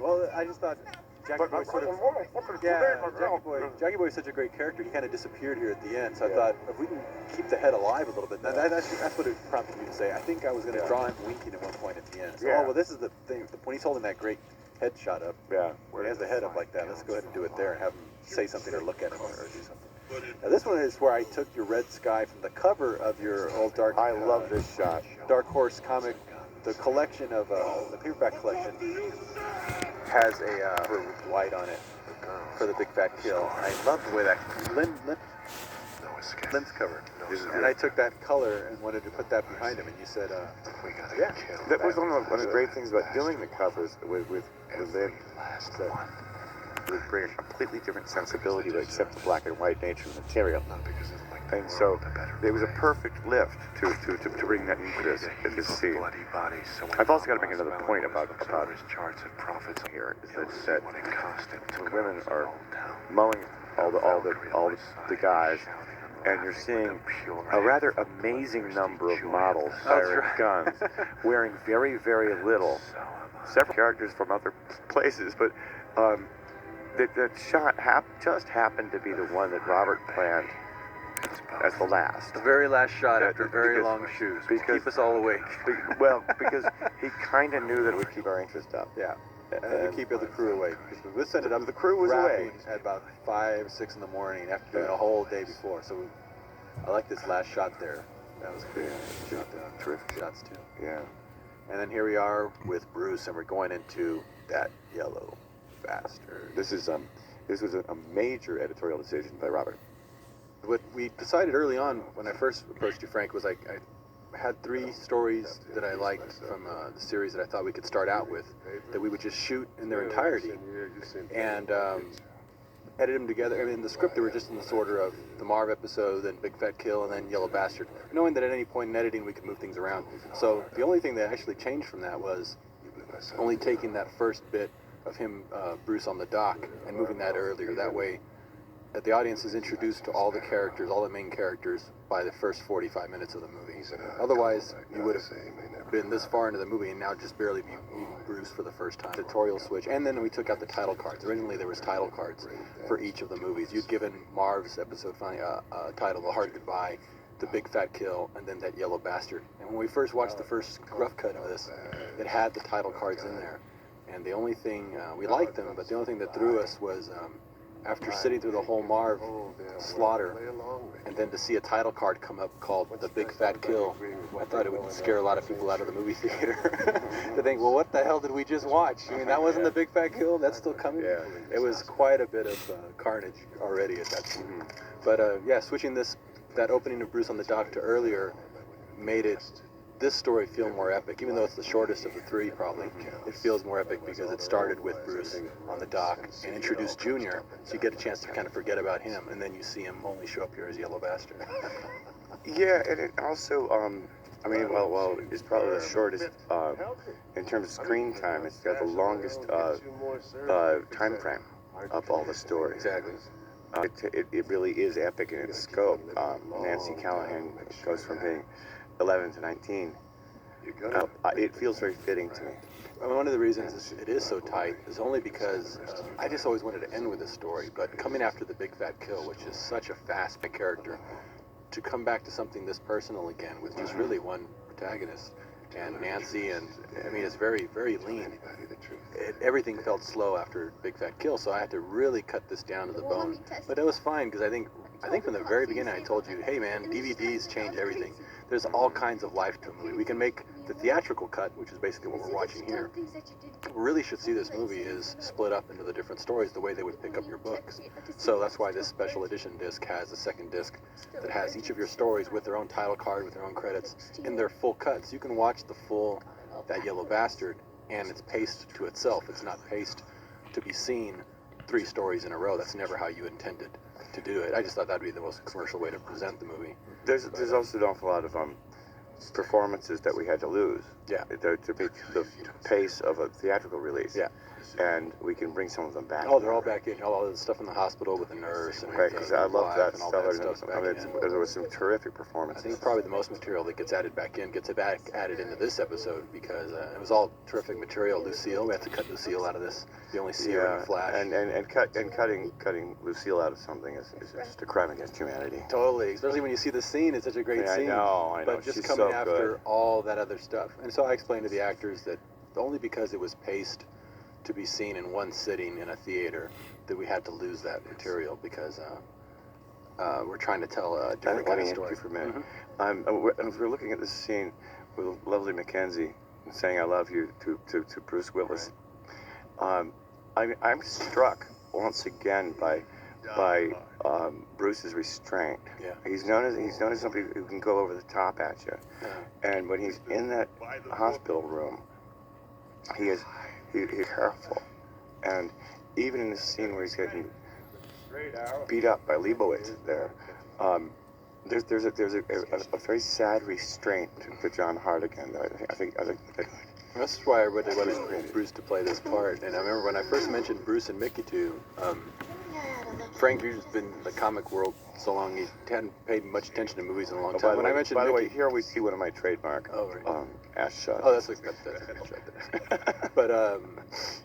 Well, I just thought Jackie Boy sort of, Jackie Boy is such a great character. He kind of disappeared here at the end, so I thought if we can keep the head alive a little bit, that's what it prompted me to say. I think I was going to draw him winking at one point at the end. So, oh well, this is the thing when he's holding that great head shot up. Yeah. Where he has the head up like that. Let's go ahead and do it there and have him say something or look at him or do something. Now this one is where I took your Red Sky from the cover of your old Dark. I love this shot. Dark Horse comic. The collection of the paperback collection has a white on it for the Big Fat Kill. I love the way that Lynn's cover. And I took that color and wanted to put that behind him, and you said, yeah. That was one of the great things about doing the covers with Lynn. It would bring a completely different sensibility to accept the black and white nature of the material. And so it was a perfect lift to bring that into this scene. I've also got to make another point about here is that the women are mowing all the guys, and you're seeing a rather amazing number of models firing guns, wearing very, very little. Several characters from other places, but that shot just happened to be the one that Robert planned as the last. The very last shot after very long shoes. Because keep us all awake. Because he kind of knew that it would keep our interest up. Yeah. And keep the crew awake. We set it up. The crew was awake at about 5, 6 in the morning after doing a whole day before. So I like this last shot there. That was good. Terrific shots too. Yeah. And then here we are with Bruce, and we're going into that yellow bastard. This was a major editorial decision by Robert. What we decided early on when I first approached you, Frank, was I had 3 stories that I liked from the series that I thought we could start out with, that we would just shoot in their entirety and edit them together. I mean, in the script they were just in this order of the Marv episode, then Big Fat Kill, and then Yellow Bastard, knowing that at any point in editing we could move things around. So the only thing that actually changed from that was only taking that first bit of him, Bruce, on the dock, and moving that earlier. That way that the audience is introduced to all the characters, all the main characters, by the first 45 minutes of the movie. Otherwise, you would have been this far into the movie and now just barely meeting Bruce for the first time. Editorial switch, and then we took out the title cards. Originally, there was title cards for each of the movies. You'd given Marv's episode title, The Hard Goodbye, The Big Fat Kill, and then that Yellow Bastard. And when we first watched the first rough cut of this, it had the title cards in there. And the only thing, we liked them, but the only thing that threw us was after sitting through the whole Marv slaughter, and then to see a title card come up called The Big Fat Kill, I thought it would scare a lot of people out of the movie theater. To think, well, what the hell did we just watch? I mean, that wasn't The Big Fat Kill? That's still coming? Yeah. It was quite a bit of carnage already at that point. But yeah, switching that opening of Bruce on the dock to earlier made this story feel more epic, even though it's the shortest of the 3 probably. It feels more epic because it started with Bruce on the dock and introduced Junior, so you get a chance to kind of forget about him, and then you see him only show up here as Yellow Bastard. Yeah, and it also, I mean, well, it's probably the shortest, in terms of screen time, it's got the longest time frame of all the stories. Exactly. It really is epic in its scope. Nancy Callahan goes from being 11 to 19. It feels very fitting to me. One of the reasons it is so tight is only because I just always wanted to end with this story, but coming after The Big Fat Kill, which is such a fast character, to come back to something this personal again with just really one protagonist and Nancy, and I mean, it's very, very lean. Everything felt slow after Big Fat Kill, so I had to really cut this down to the bone. But it was fine, because I think from the very beginning I told you, hey man, DVDs change everything. There's all kinds of life to a movie. We can make the theatrical cut, which is basically what we're watching here. What we really should see this movie is split up into the different stories the way they would pick up your books. So that's why this special edition disc has a second disc that has each of your stories with their own title card, with their own credits, in their full cuts. You can watch the full That Yellow Bastard, and it's paced to itself. It's not paced to be seen 3 stories in a row. That's never how you intended to do it. I just thought that'd be the most commercial way to present the movie. There's also an awful lot of performances that we had to lose. Yeah. To be the pace of a theatrical release. Yeah. And we can bring some of them back. Oh, they're all back in. All the stuff in the hospital with the nurse and Right, because I love that and all stuff. that stuff's back in. There was some terrific I performances. think probably the most material that gets added back in gets it back added into this episode because it was all terrific material. Lucille, we have to cut Lucille out of this. You only see her in a flash. And cutting Lucille out of something is just a crime against humanity. Totally, especially when you see the scene. It's such a great scene. I know. But just She's coming so after good. all that other stuff. And so I explained to the actors that only because it was paced to be seen in one sitting in a theater that we had to lose that material because we're trying to tell a different kind of story. For a minute. We're looking at this scene with lovely Mackenzie saying "I love you" to Bruce Willis. Right. I'm struck once again by Bruce's restraint. Yeah. He's known as somebody who can go over the top at you. Yeah. And when he's in that hospital room, he's careful. And even in the scene where he's getting beat up by Leibowitz there, there's a very sad restraint to John Hardigan. I think That's why I really wanted Bruce to play this part. And I remember when I first mentioned Bruce and Mickey to Frank, who's been in the comic world so long, he hadn't paid much attention to movies in a long time. When I mentioned by the way, Mickey, here we see one of my trademark ash shots. oh, that's a good shot. But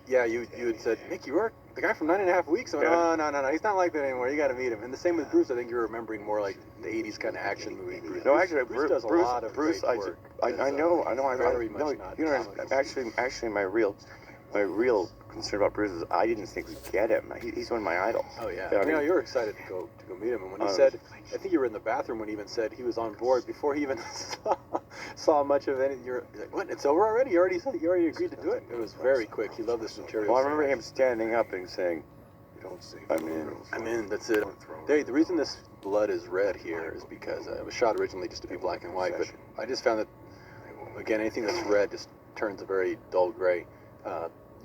yeah, you had said, Nick, you were the guy from 9.5 Weeks. I went, oh, no, he's not like that anymore. You got to meet him. And the same with Bruce. I think you're remembering more like the 80s kind of action movie. Bruce. No, actually, Bruce does a lot of great work. I know. Very much not You know, comics. actually, my real concern about Bruce is I didn't think we'd get him. He's one of my idols. Oh yeah, I mean, you were excited to go meet him, and when he said, I think you were in the bathroom when he even said he was on board before he even saw much of any. You're like, what? It's over already? You already agreed to do it? It was very quick. He loved this material. Well, I remember him standing up and saying, I'm in. That's it. The reason this blood is red here is because it was shot originally just to be black and white, but I just found that again anything that's red just turns a very dull gray.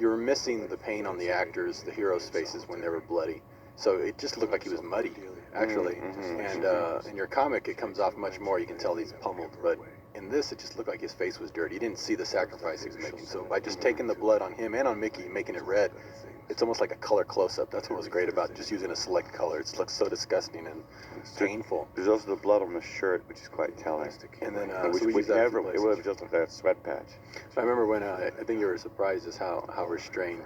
You're missing the paint on the actors, the heroes' faces when they were bloody. So it just looked like he was muddy, actually. And in your comic, it comes off much more. You can tell he's pummeled. But in this, it just looked like his face was dirty. You didn't see the sacrifice he was making. So by just taking the blood on him and on Mickey, making it red, it's almost like a color close-up. That's what was great about just using a select color. It looks so disgusting and painful. There's also the blood on the shirt, which is quite telling. And then it would have just looked like a sweat patch. So I remember when I think you were surprised as how restrained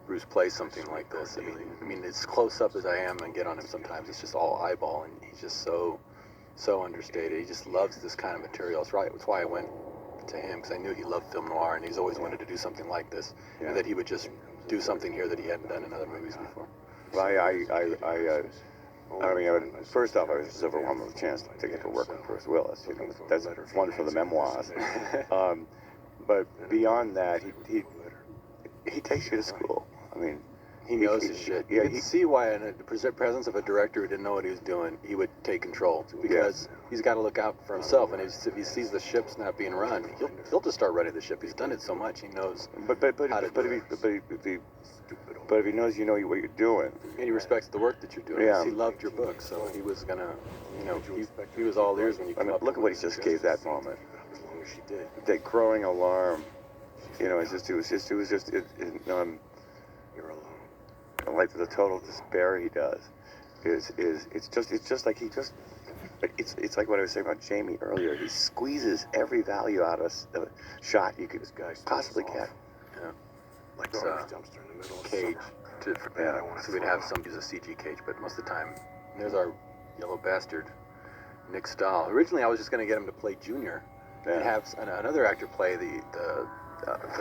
Bruce plays something like this. I mean, as close up as I am and get on him sometimes, it's just all eyeball, and he's just so understated. He just loves this kind of material. That's why I went to him, because I knew he loved film noir, and he's always wanted to do something like this, and that he would just do something here that he hadn't done in other movies before. Well, first off, I was just overwhelmed with the chance to get to work with Bruce Willis. You know, that's one for the memoirs. But beyond that, he takes you to school. I mean, he knows his shit. You can see why in the presence of a director who didn't know what he was doing, he would take control, because he's got to look out for himself. And if he sees the ship's not being run, he'll just start running the ship. He's done it so much, he knows. But if he knows you know what you're doing, and he respects the work that you're doing, he loved your book, so he was gonna, he was all ears when you come up. Look at what he just gave that moment. She did. That growing alarm, it was just like the total despair he does it's just like it's like what I was saying about Jamie earlier. He squeezes every value out of a shot you could possibly get. Yeah. Like cage so we'd have some use a CG cage, but most of the time there's our yellow bastard Nick Stahl. Originally I was just going to get him to play Junior and have another actor play the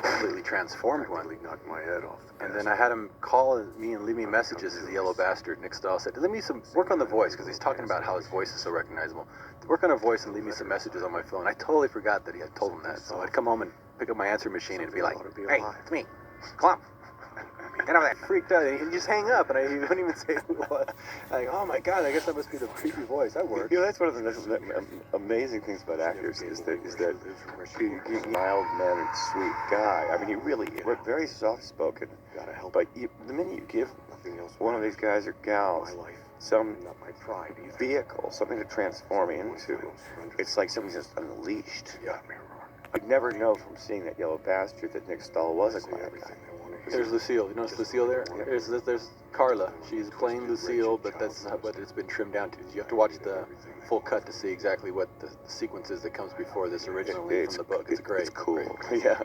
completely transformed one. Knocked my head off. And then I had him call me and leave me messages as the yellow bastard. Nick Stahl said, "Let me work on the voice," because he's talking about how his voice is so recognizable. Work on a voice and leave me some messages on my phone. I totally forgot that he had told him that. So I'd come home and pick up my answering machine and be like, "Hey, it's me, Clump. Get over there." Freaked out. And he'd just hang up, and he wouldn't even say who it was. Like, oh my God, I guess that must be the creepy voice. That works. That's one of the amazing things about actors is that he's a mild-mannered, sweet guy. I mean, he really is very soft-spoken. But the minute you give one of these guys or gals some vehicle, something to transform into. It's like something just unleashed. I'd never know from seeing that Yellow Bastard that Nick Stahl was a quiet guy. There's Lucille. You notice Lucille there? There's Carla. She's playing Lucille, but that's not what it's been trimmed down to. You have to watch the full cut to see exactly what the sequence is that comes before this originally from the book. It's great. It's cool. Great. Yeah.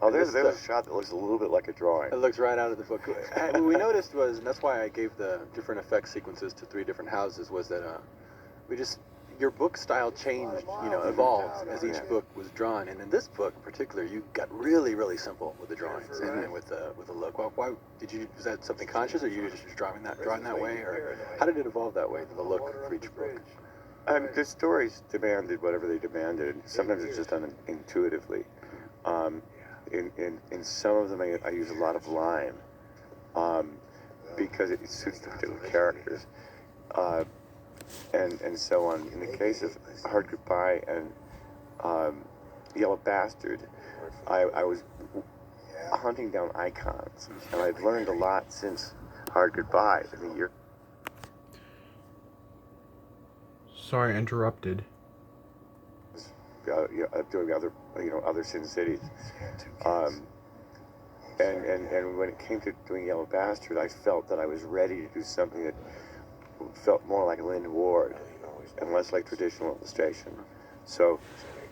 Oh, And there's this, a shot that looks a little bit like a drawing. It looks right out of the book. And what we noticed was, and that's why I gave the different effect sequences to 3 different houses, was that your book style changed, evolved as each book was drawn. And in this book in particular, you got really, really simple with the drawings and with the look. Well, why was that something conscious, or you just drawing that way, or how did it evolve that way, the look for each book? The stories demanded whatever they demanded. Sometimes it's just done intuitively. In some of them, I use a lot of lime because it suits the particular characters, and so on. In the case of Hard Goodbye and Yellow Bastard, I was hunting down icons, and I've learned a lot since Hard Goodbye. I mean, Sorry, I interrupted. Doing other Sin Cities, and when it came to doing Yellow Bastard, I felt that I was ready to do something that felt more like Lynn Ward and less like traditional illustration. So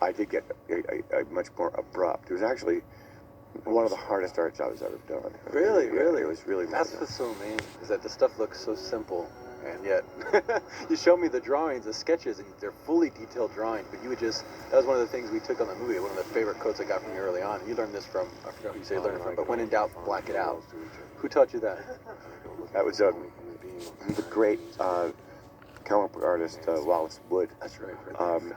I did get a much more abrupt. It was actually one of the hardest art jobs I've ever done. Really? It was really. That's what's so amazing, is that the stuff looks so simple, and yet you show me the drawings, the sketches, and they're fully detailed drawings, but that was one of the things we took on the movie, one of the favorite quotes I got from you early on. You learned this from, I forgot who you say you learned it from, but when in doubt, black it out. Who taught you that? That was the great comic book artist Wallace Wood. That's right.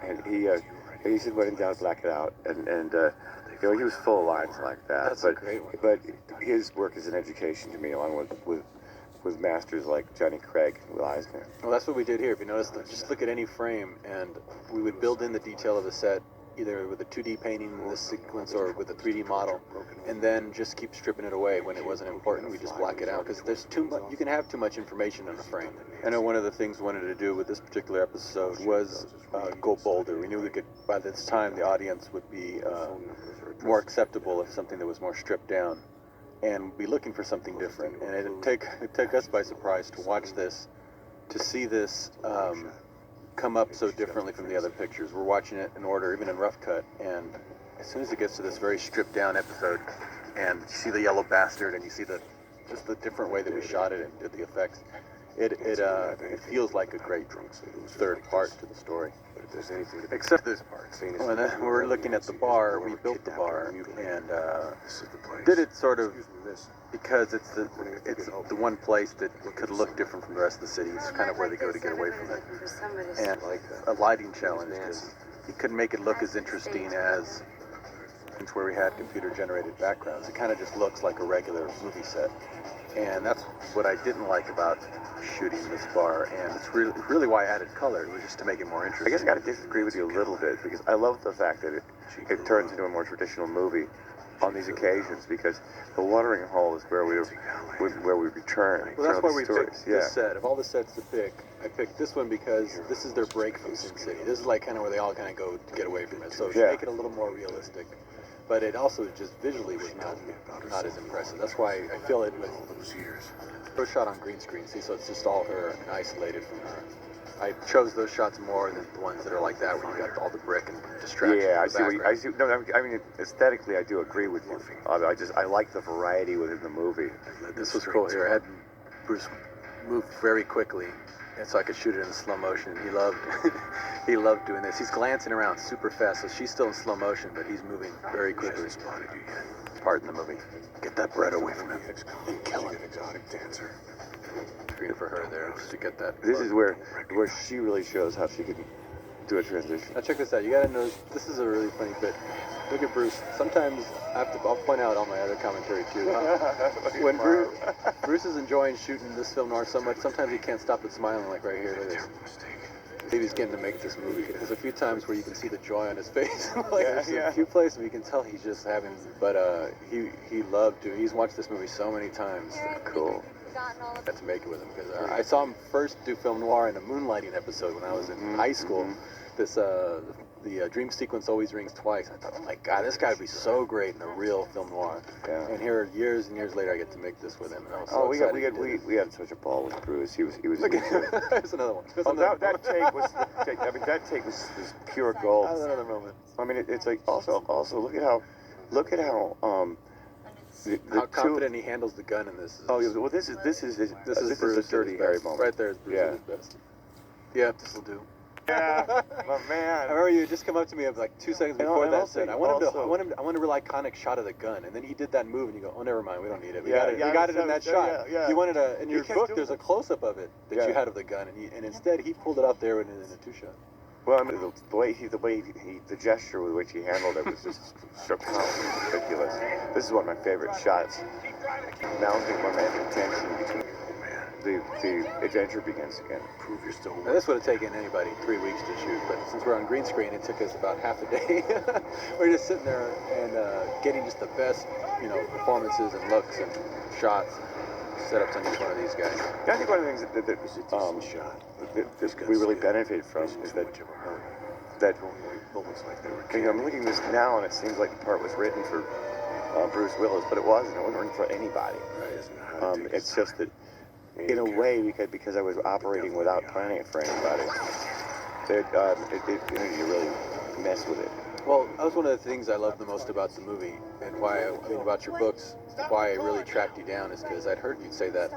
And he said, "When in doubt, black it out." And he was full of lines like that. That's a great one. But his work is an education to me, along with masters like Johnny Craig and Will Eisner. Well, that's what we did here. If you notice, just look at any frame, and we would build in the detail of the set, either with a 2D painting in this sequence or with a 3D model, and then just keep stripping it away when it wasn't important. We just black it out, because there's too much. You can have too much information in a frame. I know one of the things we wanted to do with this particular episode was go bolder. We knew we could, by this time, the audience would be more acceptable of something that was more stripped down, and be looking for something different. And it took us by surprise to watch this, to see this come up so differently from the other pictures. We're watching it in order, even in rough cut, and as soon as it gets to this very stripped down episode, and you see the Yellow Bastard, and you see just the different way that we shot it and did the effects, it feels like a great third part to the story. Except this part. When we're looking at the bar, we built the bar and did it sort of because it's the one place that could look different from the rest of the city. It's kind of where they go to get away from it. And a lighting challenge, because you couldn't make it look as interesting as where we had computer-generated backgrounds. It kind of just looks like a regular movie set. And that's what I didn't like about shooting this bar, and it's really why I added color. It was just to make it more interesting. I guess I got to disagree with you a little bit, because I love the fact that it turns into a more traditional movie on these occasions, because the watering hole is where we return. Well, that's why we picked this set. Of all the sets to pick, I picked this one because this is their break from Sin City. This is like kind of where they all kind of go to get away from it. So to make it a little more realistic. But it also just visually was not as impressive. That's why I feel it with first shot on green screen. See, so it's just all her and isolated from her. I chose those shots more than the ones that are like that, where you got all the brick and distraction. Yeah, I see. No, I mean, aesthetically, I do agree with you. I like the variety within the movie. This was cool here. I had Bruce move very quickly, and so I could shoot it in slow motion. He loved doing this. He's glancing around super fast, so she's still in slow motion, but he's moving very quickly. Part in the movie. Get that bread away from him and kill him. Screen for her there to get that. This is where she really shows how she can do a transition. Now check this out. You gotta know, this is a really funny bit. Look at Bruce. Sometimes I'll point out all my other commentary too. When Bruce is enjoying shooting this film noir so much, sometimes he can't stop but smiling, like right here. Look at this. Maybe he's getting to make this movie. There's a few times where you can see the joy on his face. There's a few places where you can tell he's just having. But he loved to. He's watched this movie so many times. Cool. got to make it with him because I saw him first do film noir in a Moonlighting episode when I was in high school. This the dream sequence always rings twice. I thought, oh my God, this guy would be so great in a real film noir. Yeah. And here, years and years later, I get to make this with him. And I was so Oh, we excited had such a ball with Bruce. He was. Look at there's another one. There's Oh, another that take was. I mean, that take was pure gold. That's another moment. I mean, it's like also look at how the How two. confident he handles the gun in this. Oh, yeah, well, this is Bruce a at Dirty his Harry best. moment. Right there is Bruce at his best. Yeah, this will do. Yeah, my I man. remember you just come up to me like 2 seconds And before that also- said, I want a real iconic shot of the gun, and then he did that move, and you go, oh, never mind, we don't need it. We got it in that shot. Yeah. You wanted in your kept book, doing there's a close up of it that Yeah. you had of the gun, and instead he pulled it out there in a 2-shot. Well, I mean, the gesture with which he handled it was just ridiculous. This is one of my favorite shots. Mounting romantic tension between the adventure begins again. Prove you're still. Now, this would have taken anybody 3 weeks to shoot, but since we're on green screen, it took us about half a day. We're just sitting there and getting just the best, performances and looks and shots, setups on each one of these guys. Yeah, I think one of the things that we really benefited from is that I'm looking at this now and it seems like the part was written for Bruce Willis, but it wasn't. It wasn't written for anybody. It's just that, in a way, because I was operating without planning it for anybody, you really mess with it. Well, that was one of the things I loved the most about the movie, and about your books, why I really tracked you down is because I'd heard you say that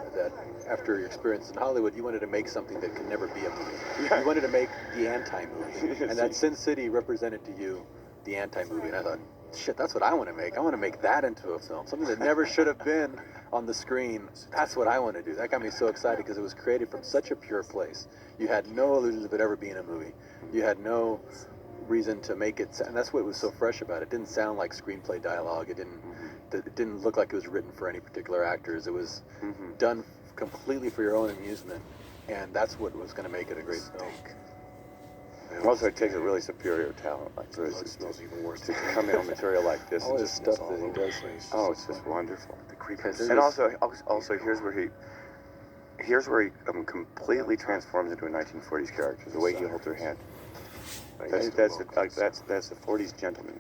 after your experience in Hollywood, you wanted to make something that could never be a movie. You wanted to make the anti-movie, and that Sin City represented to you the anti-movie. And I thought, shit, that's what I want to make. I want to make that into a film, something that never should have been on the screen. That's what I want to do. That got me so excited because it was created from such a pure place. You had no illusions of it ever being a movie. You had no reason to make it, and that's what was so fresh about it. It didn't sound like screenplay dialogue. It didn't look like it was written for any particular actors. It was done completely for your own amusement, and that's what was going to make it a great film. Also, it takes a really superior talent like Bruce to come in on material like this. All and his just, stuff that he does. oh, it's just wonderful. Because And also here's where he completely transforms into a 1940s character. The way he holds her hand. That's the 40s gentleman.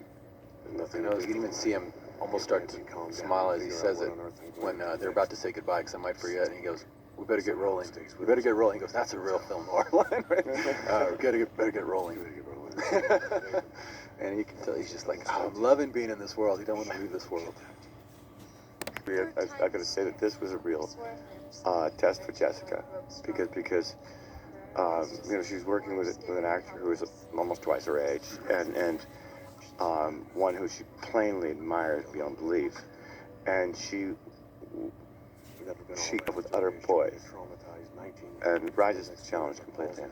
you can even see him almost start to smile as he says it when they're about to say goodbye, because I might forget, and he goes, we better get rolling. We better get rolling. He goes, that's a real film noir line, right? Better get rolling. And you can tell he's just like, oh, I'm loving being in this world. You don't want to leave this world. I got to say that this was a real test for Jessica because she's working with an actor who is almost twice her age and one who she plainly admires beyond belief, and she with utter poise and rises to the challenge completely.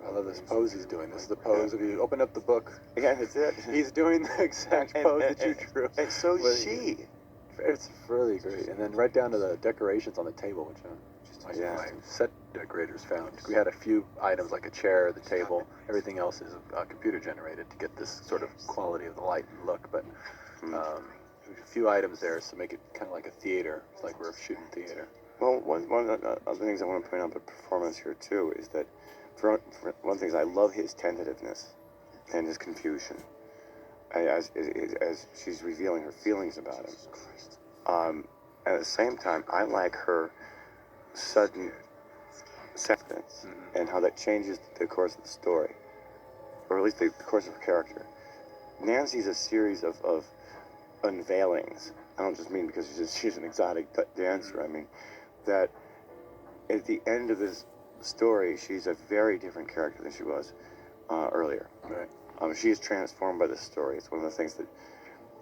I love this pose he's doing. This is the pose. If you open up the book, Yeah, that's it. he's doing the exact pose that you drew. And so But she. It's really great. And then right down to the decorations on the table, which my set decorators found. We had a few items like a chair, the table. Everything else is computer generated to get this sort of quality of the light and look. But a few items there to make it kind of like a theater. It's like we're shooting theater. Well, one of the other things I want to point out about the performance here too is that for one of the things I love his tentativeness and his confusion as she's revealing her feelings about him. At the same time, I like her sudden acceptance and how that changes the course of the story, or at least the course of her character. Nancy's a series of unveilings. I don't just mean because she's an exotic dancer. I mean that at the end of this story, she's a very different character than she was earlier. Right. She is transformed by this story. It's one of the things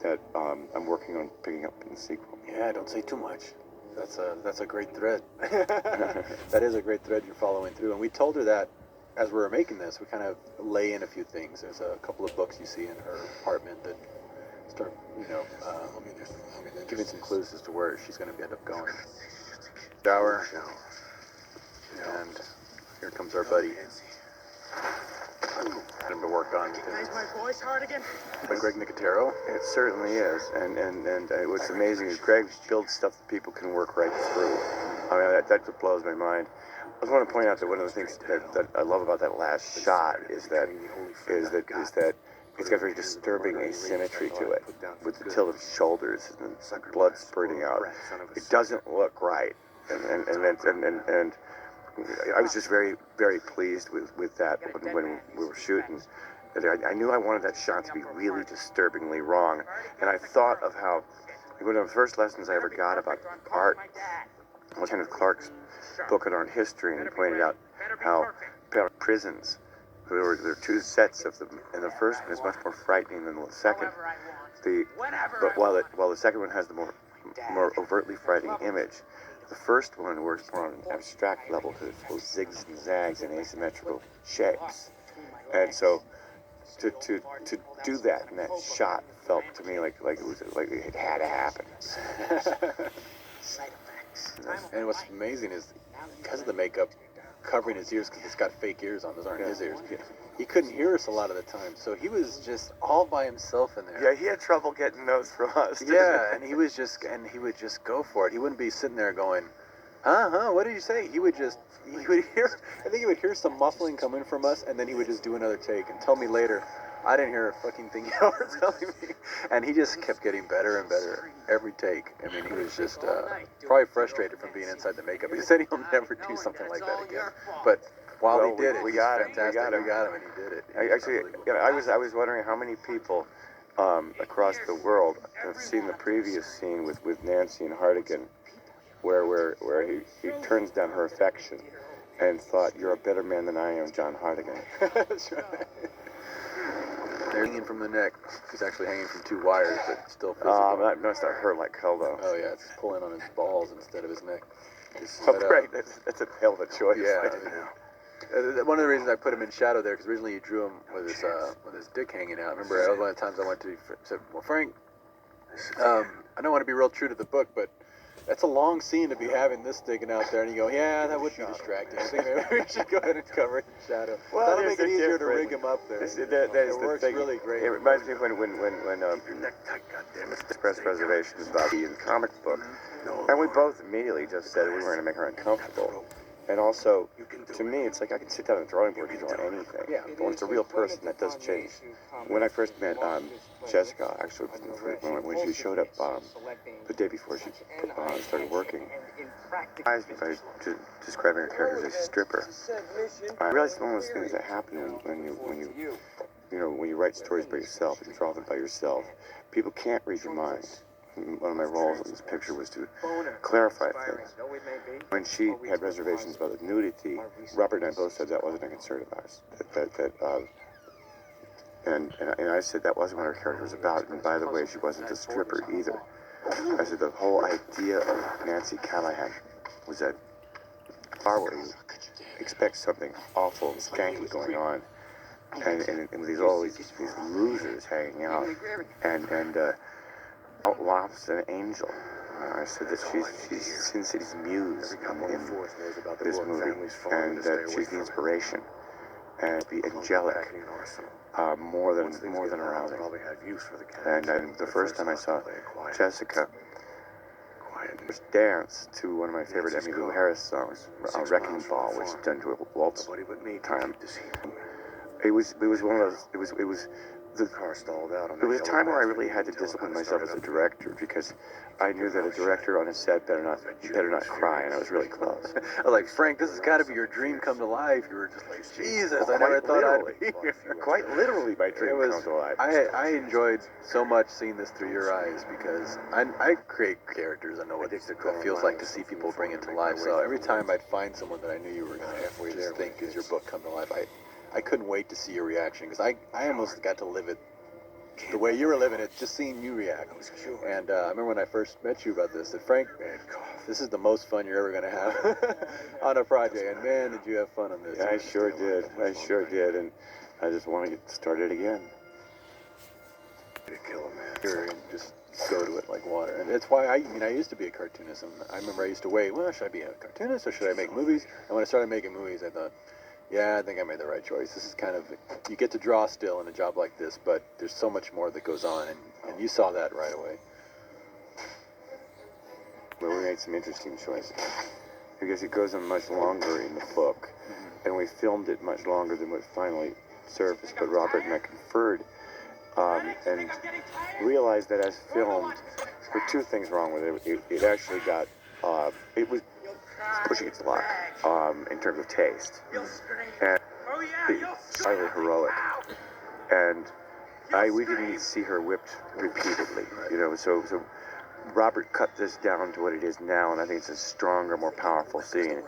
that I'm working on picking up in the sequel. Yeah, don't say too much. That's a great thread. That is a great thread you're following through. And we told her that as we were making this, we kind of lay in a few things. There's a couple of books you see in her apartment that start, giving some clues as to where she's going to end up going. Shower. And here comes our buddy. him to work on. Recognize my voice, Hardigan? By Greg Nicotero. It certainly is, and what's amazing is Greg builds stuff that people can work right through. I mean, that blows my mind. I just want to point out that one of the things that I love about that last shot is that it's got very disturbing asymmetry to it, with the tilt of his shoulders and blood spurting out. It doesn't look right, and I was just very, very pleased with that when we were shooting. I knew I wanted that shot to be really disturbingly wrong, and I thought of how one of the first lessons I ever got about art was Kenneth Clark's book on art history, and he pointed out how prisons, there are two sets of them, and the first one is much more frightening than the second. But while the second one has the more overtly frightening image, the first one works more on an abstract level because it's both zigs and zags and asymmetrical shapes, and so to do that in that shot felt to me like it had to happen. And what's amazing is because of the makeup covering his ears, because it's got fake ears on, those aren't his ears. He couldn't hear us a lot of the time, so he was just all by himself in there. Yeah, he had trouble getting those from us. Yeah, and he would just go for it. He wouldn't be sitting there going, what did you say? He would hear, I think he would hear some muffling coming from us, and then he would just do another take and tell me later, I didn't hear a fucking thing you were telling me. And he just kept getting better and better every take. I mean, he was just probably frustrated from being inside the makeup. He said he'll never do something like that again. But while he did it, we got him. fantastic. We got him, and he did it. I was wondering how many people across the world have seen the previous scene with Nancy and Hardigan, where he turns down her affection and thought, "You're a better man than I am, John Hardigan." That's right. They're hanging from the neck. He's actually hanging from two wires, but still physical. That must have hurt like hell, though. Oh yeah, it's pulling on his balls instead of his neck. Right, that's a hell of a choice. Yeah. One of the reasons I put him in shadow there, because originally you drew him with his dick hanging out. Remember, one of the times I went to said, "Well, Frank, I don't want to be real true to the book, but that's a long scene to be having this sticking out there." And you go, "Yeah, that would be distracting. I think maybe we should go ahead and cover it in shadow." Well, that'll make it easier to rig him up there. It works really great. It reminds me of when Press Preservation is about the comic book, and we both immediately just said we were going to make her uncomfortable. And also, to me, it's like I can sit down at the drawing board and draw anything. Yeah. But when it's a real person, that does change. When I first met Jessica, actually, when she showed up the day before she started working, I was describing her character as a stripper. I realized one of those things that happen when you write stories by yourself and draw them by yourself, people can't read your mind. One of my roles in this picture was to clarify things. When she had reservations about the nudity, Robert and I both said that wasn't a concern of ours. And I said that wasn't what her character was about. And by the way, she wasn't a stripper either. I said the whole idea of Nancy Callahan was that far where you expect something awful and skanky going on, and with all these losers hanging out, and outlaps an angel. I said that she's Sin City's muse in this movie, and that she's the inspiration, and be angelic, more than arousing. And the first time I saw Jessica was dance to one of my favorite Emmylou Harris songs, "Wrecking Ball," which is done to a waltz time. It was one of those. It was the car stalled out. It was a time where I really had to discipline myself as a director, because I knew that a director on a set better not cry, and I was really close. I was like, "Frank, this has got to be your dream come to life." You were just like, "Jesus, I never thought I'd be here." Quite literally, my dream come to life. I enjoyed so much seeing this through your eyes, because I create characters. I know what it feels like to see people bring it to life. So every time I'd find someone that I knew you were going to just think is your book come to life, I couldn't wait to see your reaction, because I almost got to live it the way you were living it, just seeing you react. And I remember when I first met you about this, that Frank, this is the most fun you're ever going to have on a project. And man, did you have fun on this. Yeah, I sure did. And I just want to get started again. And just go to it like water. And it's why I used to be a cartoonist. And I remember I used to wait, well, should I be a cartoonist or should I make movies? And when I started making movies, I thought, yeah, I think I made the right choice. This is kind of, you get to draw still in a job like this, but there's so much more that goes on, and you saw that right away. Well, we made some interesting choices because it goes on much longer in the book, and we filmed it much longer than what finally surfaced. But Robert and I conferred and realized that as filmed, there were two things wrong with it. It actually got, it was pushing its luck in terms of taste, and it's highly heroic. And we didn't need to see her whipped repeatedly, you know. So Robert cut this down to what it is now, and I think it's a stronger, more powerful scene.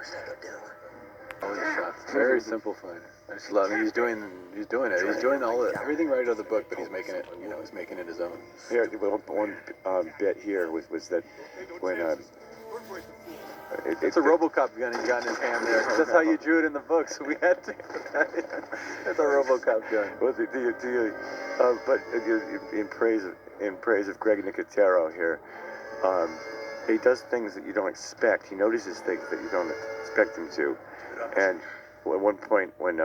It's very simplified. I just love it. He's doing it. He's doing everything right out of the book, but he's making it, he's making it his own. Here, one bit here was that when it's a RoboCop gun he's got in his hand there. That's how you drew it in the book, so we had to put that in. That's a RoboCop gun. Well, but in praise of Greg Nicotero here, he does things that you don't expect. He notices things that you don't expect him to. And at one point when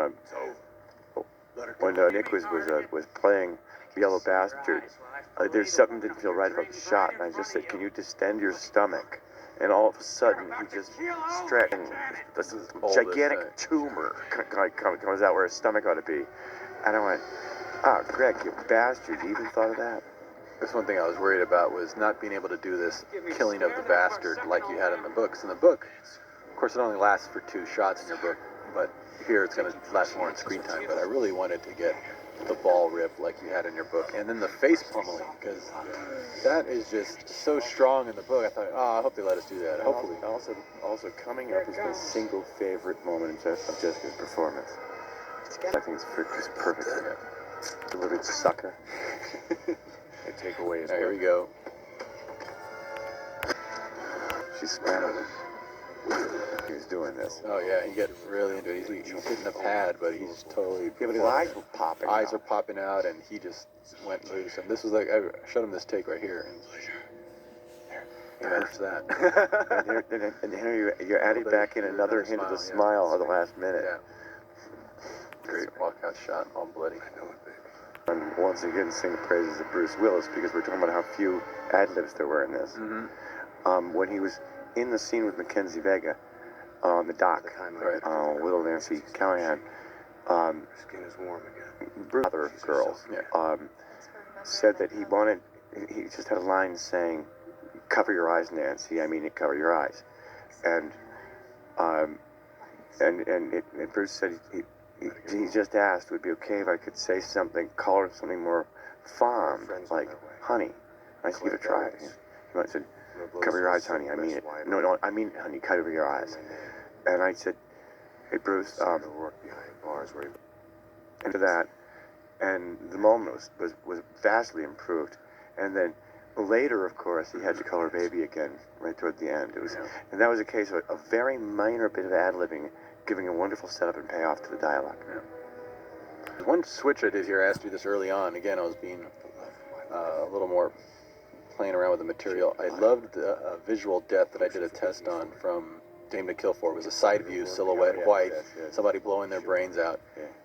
Nick was playing Yellow Bastard, there's something that didn't feel right about the shot, and I just said, "Can you distend your stomach?" And all of a sudden, he just stretched. This gigantic tumor comes out where his stomach ought to be, and I went, "Oh, Greg, you bastard! You even thought of that?" That's one thing I was worried about, was not being able to do this killing of the bastard like you had in the books. In the book, of course, it only lasts for 2 shots in your book, but here it's going to last more in screen time. But I really wanted to get the ball rip like you had in your book, and then the face pummeling, because that is just so strong in the book. I thought, I hope they let us do that. Hopefully. Also coming up is my single favorite moment of Jessica's performance. I think it's perfect. Delivered sucker. They take away his. Here we go. She's smiling. He was doing this. Oh yeah, he got really into it. He's hitting the pad, but he's totally. Yeah, but his eyes were popping. Eyes are popping out, and he just went loose. And this was like, I showed him this take right here. And there's that. and here you're adding back in another hint of the smile at the last minute. Yeah. Great walkout shot, all bloody. And once again, sing praises of Bruce Willis, because we're talking about how few ad-libs there were in this. Mm-hmm. When he was in the scene with Mackenzie Vega on the dock, Little Nancy Callahan, Skin is warm again. Bruce, other girls, said that he just had a line saying, "Cover your eyes, Nancy. I mean it, cover your eyes." And Bruce said he just asked, would it be okay if I could say something, call her something more fond, like honey. I said, give it a try. He said, "Cover your eyes, honey. I mean it. No, I mean, honey, cover your eyes." And I said, "Hey, Bruce, into that," and the moment was vastly improved. And then later, of course, he had to color baby again right toward the end. And that was a case of a very minor bit of ad-libbing, giving a wonderful setup and payoff to the dialogue. Yeah. One switch I did here, I asked you this early on. Again, I was being a little more playing around with the material. I loved the visual depth that I did a test on from Dame to Kill For. It was a side view, silhouette, white, somebody blowing their brains out.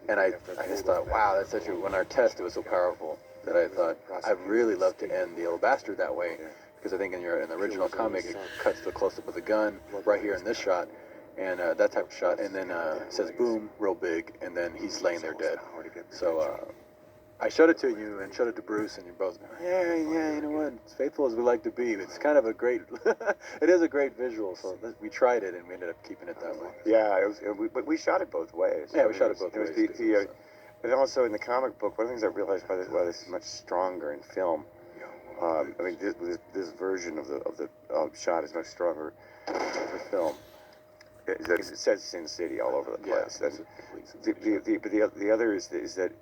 And I just thought, wow, that's such a, when our test, it was so powerful that I thought, I'd really love to end The Yellow Bastard that way, because I think in the original comic, it cuts to a close-up with a gun, right here in this shot, and that type of shot, and then it says boom, real big, and then he's laying there dead. So I showed it to you and showed it to Bruce, and you're both, yeah, you know what, as faithful as we like to be, it's kind of a great, it is a great visual, so we tried it, and we ended up keeping it that way. Yeah, but we shot it both ways. Yeah, we shot it both ways. But also in the comic book, one of the things I realized why this is much stronger in film. I mean, this version of the shot is much stronger for film. It says Sin City all over the place. Yeah, the other is that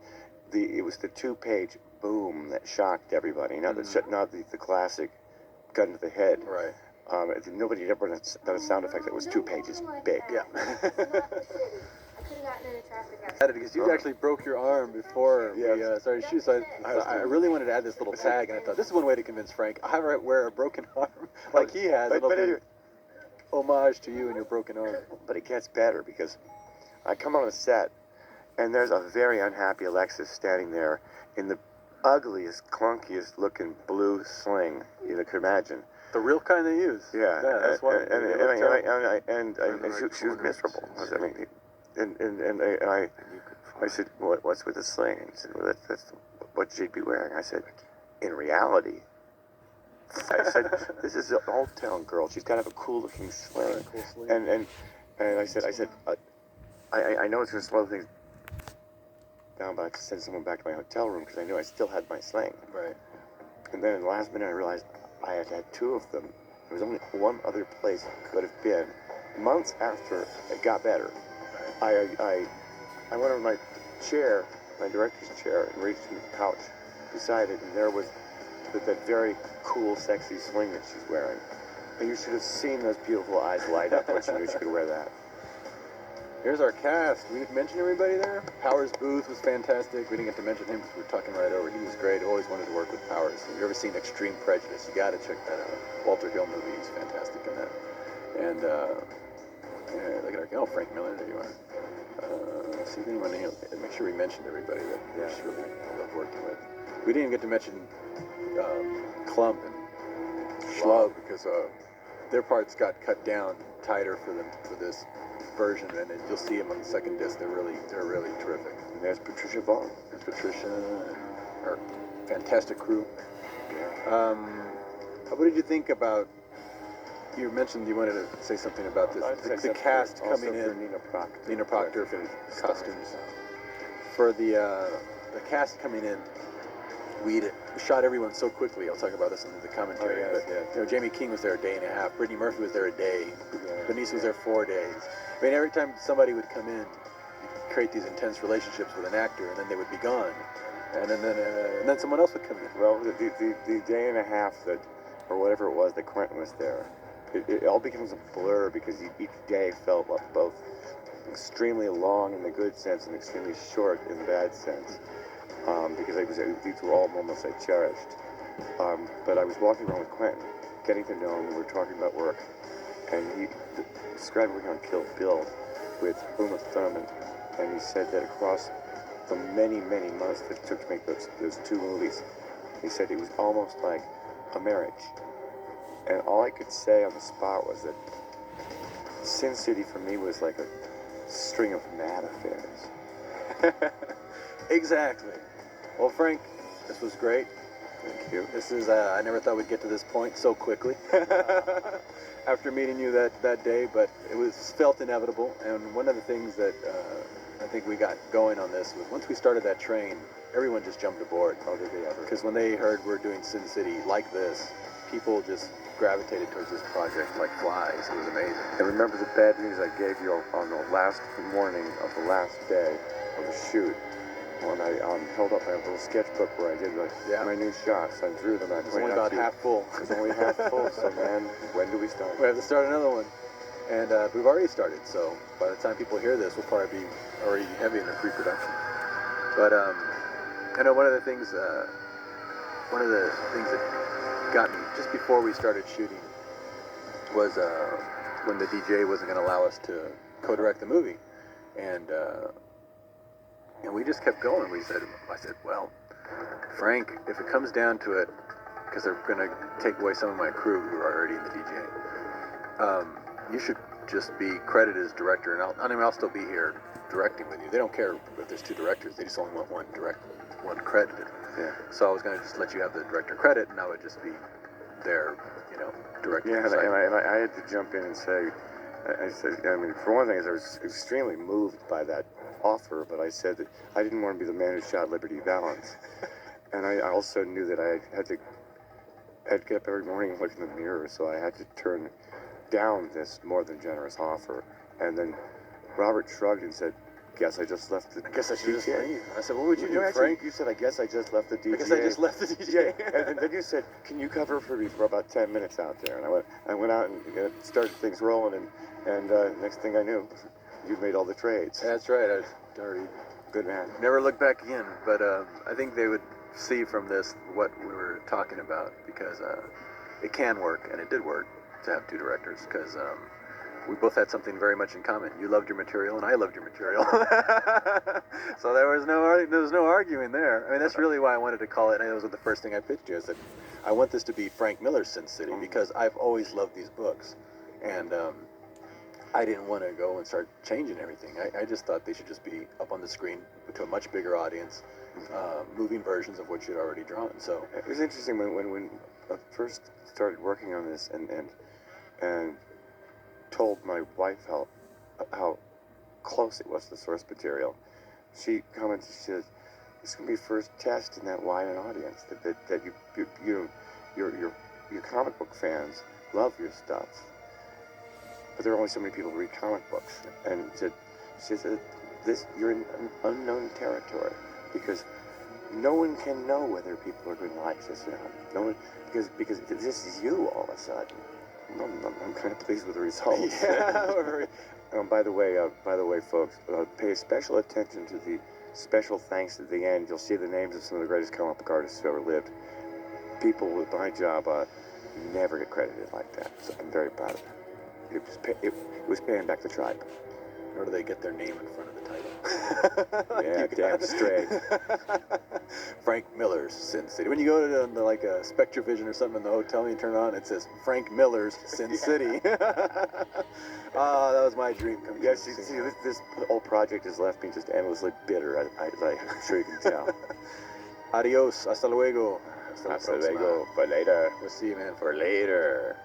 it was the 2-page boom that shocked everybody. Not the classic gun to the head. Right. Nobody had ever done a sound effect that was 2 pages big. Yeah. Because you actually broke your arm before we started shooting, so I really wanted to add this little tag, and I thought this is one way to convince Frank. I wear a broken arm like he has. It'll be homage to you and your broken arm. But it gets better, because I come on the set, and there's a very unhappy Alexis standing there in the ugliest, clunkiest looking blue sling you could imagine. The real kind they use. Yeah, That's why. and she was miserable. I mean, and I said, what's with the sling? And he said, well, that's what she'd be wearing. I said, in reality, I said, this is an old town girl. She's got to have a cool looking sling. And I said, I know it's going to slow things down, but I had to send someone back to my hotel room because I knew I still had my sling. Right. And then in the last minute, I realized I had had two of them. There was only one other place it could have been. Months after it got better, I went on my chair, my director's chair, and reached in the couch beside it, and there was that very cool, sexy sling that she's wearing. And you should have seen those beautiful eyes light up when she knew she could wear that. Here's our cast. We didn't mention everybody there. Powers Booth was fantastic. We didn't get to mention him because we were talking right over. He was great. Always wanted to work with Powers. If you've ever seen Extreme Prejudice, you got to check that out. Walter Hill movie. He's fantastic in that. And look at our Frank Miller. There you are. Let's see if anyone. Make sure we mentioned everybody that we just really love working with. We didn't even get to mention Klump and Schlub because their parts got cut down tighter for them for this version, and you'll see them on the second disc. They're really terrific. And there's Patricia Vaughn. There's Patricia and our fantastic crew. Yeah. What did you think about? You mentioned you wanted to say something about this. The cast coming in. Nina Proctor for costumes. For the cast coming in, we shot everyone so quickly. I'll talk about this in the commentary. Jamie King was there a day and a half. Brittany Murphy was there a day. Denise was there 4 days. I mean, every time somebody would come in, you'd create these intense relationships with an actor, and then they would be gone, and then someone else would come in. Well, the day and a half that, or whatever it was, that Quentin was there, it all becomes a blur because each day felt both extremely long in the good sense and extremely short in the bad sense. Because these were all moments I cherished. But I was walking around with Quentin, getting to know him, we were talking about work, and he described working on Kill Bill with Uma Thurman, and he said that across the many, many months that it took to make those two movies, he said it was almost like a marriage. And all I could say on the spot was that Sin City for me was like a string of mad affairs. Exactly. Well, Frank, this was great. Thank you. This is, I never thought we'd get to this point so quickly after meeting you that day, but it was felt inevitable. And one of the things that I think we got going on this was once we started that train, everyone just jumped aboard. Oh, did they ever? Because when they heard we're doing Sin City like this, people just gravitated towards this project like flies. It was amazing. And remember the bad news I gave you on the last morning of the last day of the shoot, when I held up my little sketchbook where I did my new shots. I drew them. It was only about half full. It was only half full. So man, when do we start? We have to start another one, and we've already started. So by the time people hear this, we'll probably be already heavy in the pre-production. But I know one of the things that got me just before we started shooting was when the DJ wasn't going to allow us to co-direct the movie, and we just kept going. I said, well, Frank, if it comes down to it, because they're going to take away some of my crew who are already in the DJ, you should just be credited as director, and I'll still be here directing with you. They don't care if there's two directors; they just only want one credited. Yeah. So I was going to just let you have the director credit, and I would just be there, directing. Yeah, and I had to jump in and say, for one thing, I was extremely moved by that offer, but I said that I didn't want to be the man who shot Liberty Valance. And I also knew that I had to get up every morning and look in the mirror, so I had to turn down this more than generous offer. And then Robert shrugged and said, guess I just left the DJ. I guess I should just leave. I said, what would you do, actually, Frank? You said, I guess I just left the DJ. I guess I just left the DJ. And then you said, can you cover for me for about 10 minutes out there? And I went out and started things rolling, and next thing I knew, you made all the trades. That's right. I was already good man. Never looked back again, but I think they would see from this what we were talking about, because it can work, and it did work to have two directors, because we both had something very much in common. You loved your material, and I loved your material. So there was no arguing there. I mean, that's really why I wanted to call it. And that was the first thing I pitched you. I said, I want this to be Frank Miller's Sin City because I've always loved these books, and I didn't want to go and start changing everything. I just thought they should just be up on the screen to a much bigger audience, moving versions of what you'd already drawn. So it was interesting when I first started working on this and told my wife how close it was to the source material. She commented, she said, "This is gonna be first test in that wide an audience that your comic book fans love your stuff, but there are only so many people who read comic books." And she said, you're in unknown territory because no one can know whether people are going to like this or not. No one, because this is you all of a sudden. I'm kind of pleased with the results. yeah. By the way, folks, pay special attention to the special thanks at the end. You'll see the names of some of the greatest comic book artists who ever lived. People with my job never get credited like that, so I'm very proud of it. It was paying back the tribe. Or do they get their name in front of the title? Yeah, damn straight. Frank Miller's Sin City. When you go to like a Spectrovision or something in the hotel and you turn it on, it says Frank Miller's Sin City. Oh, that was my dream come true. Yes, see, this whole project has left me just endlessly bitter. I'm sure you can tell. Adios. Hasta luego. Hasta luego. For later. We'll see you, man. For later.